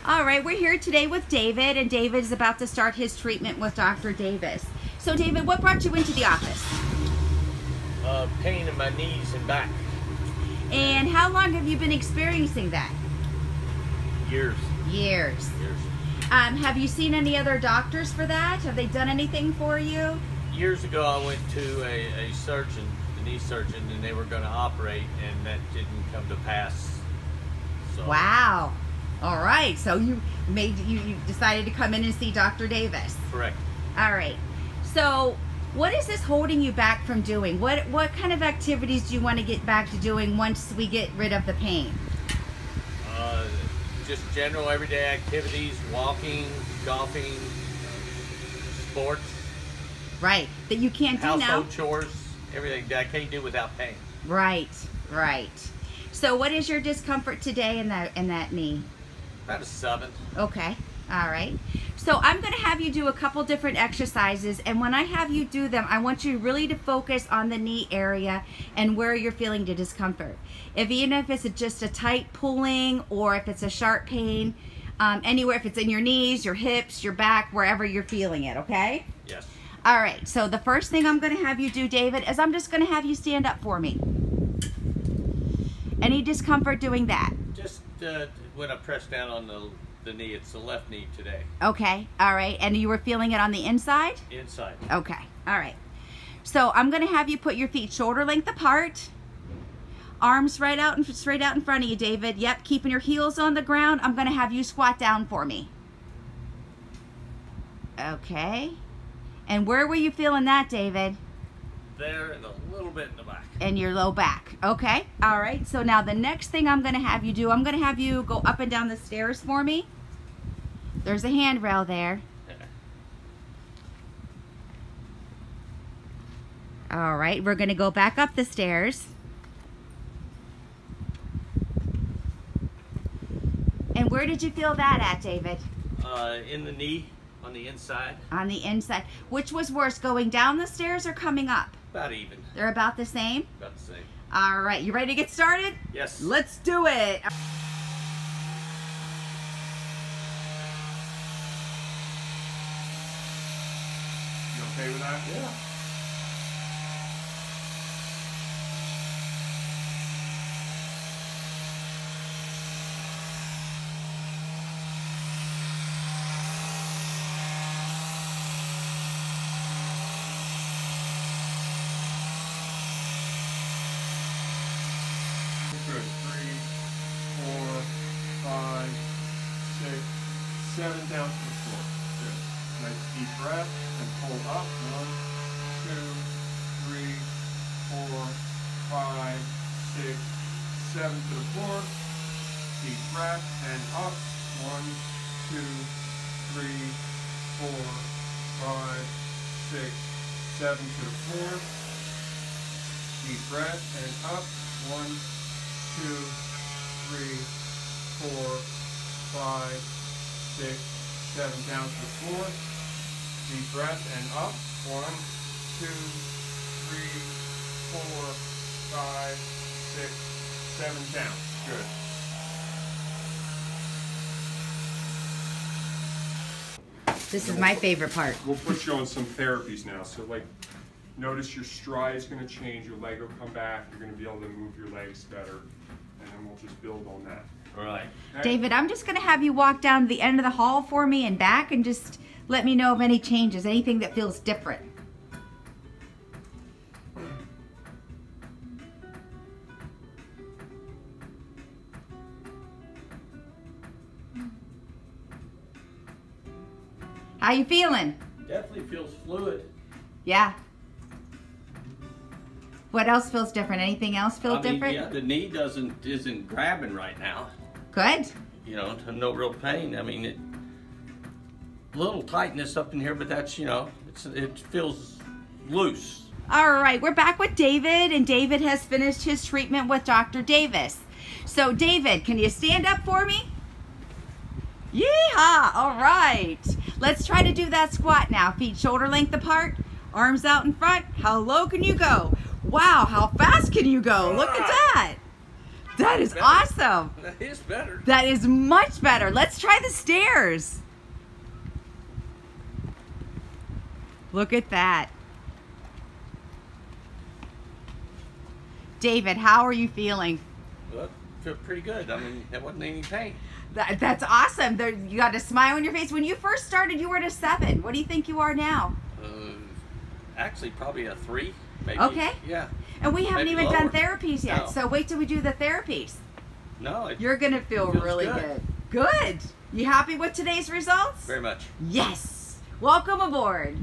All right, we're here today with David, and David is about to start his treatment with Dr. Davis. So David, what brought you into the office? Pain in my knees and back. And how long have you been experiencing that? Years. Years. Have you seen any other doctors for that? Have they done anything for you? Years ago I went to a surgeon, a knee surgeon, and they were going to operate, and that didn't come to pass. So. Wow. All right, so you decided to come in and see Dr. Davis. Correct. All right. So what is this holding you back from doing? What kind of activities do you want to get back to doing once we get rid of the pain? Just general everyday activities, walking, golfing, sports. Right, that you can't do now. Household chores, everything that I can't do without pain. Right, right. So what is your discomfort today in that knee? About a 7. Okay, all right. So I'm going to have you do a couple different exercises, and when I have you do them, I want you really to focus on the knee area and where you're feeling the discomfort. Even if it's just a tight pulling, or if it's a sharp pain, anywhere, if it's in your knees, your hips, your back, wherever you're feeling it, okay? Yes. All right, so the first thing I'm going to have you do, David, is I'm just going to have you stand up for me. Any discomfort doing that? Just when I press down on the knee, it's the left knee today. Okay, all right. And you were feeling it on the inside? Inside. Okay, all right. So I'm going to have you put your feet shoulder length apart. Arms straight out in front of you, David. Yep, keeping your heels on the ground. I'm going to have you squat down for me. Okay. And where were you feeling that, David? There and a little bit in the back. And your low back. Okay. All right. So now the next thing I'm going to have you do, I'm going to have you go up and down the stairs for me. There's a handrail there. All right. We're going to go back up the stairs. And where did you feel that at, David? In the knee, on the inside. On the inside. Which was worse, going down the stairs or coming up? About even. They're about the same? About the same. All right, you ready to get started? Yes. Let's do it. You okay with that? Yeah. Good. 3, 4, 5, 6, 7 down to the floor. Good. Nice deep breath and pull up. 1, 2, 3, 4, 5, 6, 7 to the floor. Deep breath and up. 1, 2, 3, 4, 5, 6, 7 to the floor. Deep breath and up. 1, 2, 3, 4, 5, 6, 7 down to the floor. Deep breath and up. 1, 2, 3, 4, 5, 6, 7 down. Good. This is my favorite part. We'll put you on some therapies now. So like, notice your stride is going to change. Your leg will come back. You're going to be able to move your legs better. And then we'll just build on that. All right. Okay? David, I'm just going to have you walk down the end of the hall for me and back, and just let me know of any changes, anything that feels different. How you feeling? Definitely feels fluid. Yeah. What else feels different? Anything else feel different? Yeah, the knee isn't grabbing right now. Good. You know, no real pain. I mean, little tightness up in here, but that's, you know, it feels loose. All right, we're back with David, and David has finished his treatment with Dr. Davis. So David, can you stand up for me? Yeehaw! All right. Let's try to do that squat now. Feet shoulder length apart, arms out in front. How low can you go? Wow, how fast can you go? Look at that. That is Better. awesome. That is better. That is much better. Let's try the stairs. Look at that. David, how are you feeling? Well, I feel pretty good. I mean, there wasn't any pain. That's awesome. You got a smile on your face. When you first started, you were at a 7. What do you think you are now? Actually, probably a 3, maybe. Okay. Yeah. And we haven't Maybe even done lower. therapies yet. No. So wait till we do the therapies. No. You're going to feel feels really good. good. Good. You happy with today's results? Very much. Yes. Welcome aboard.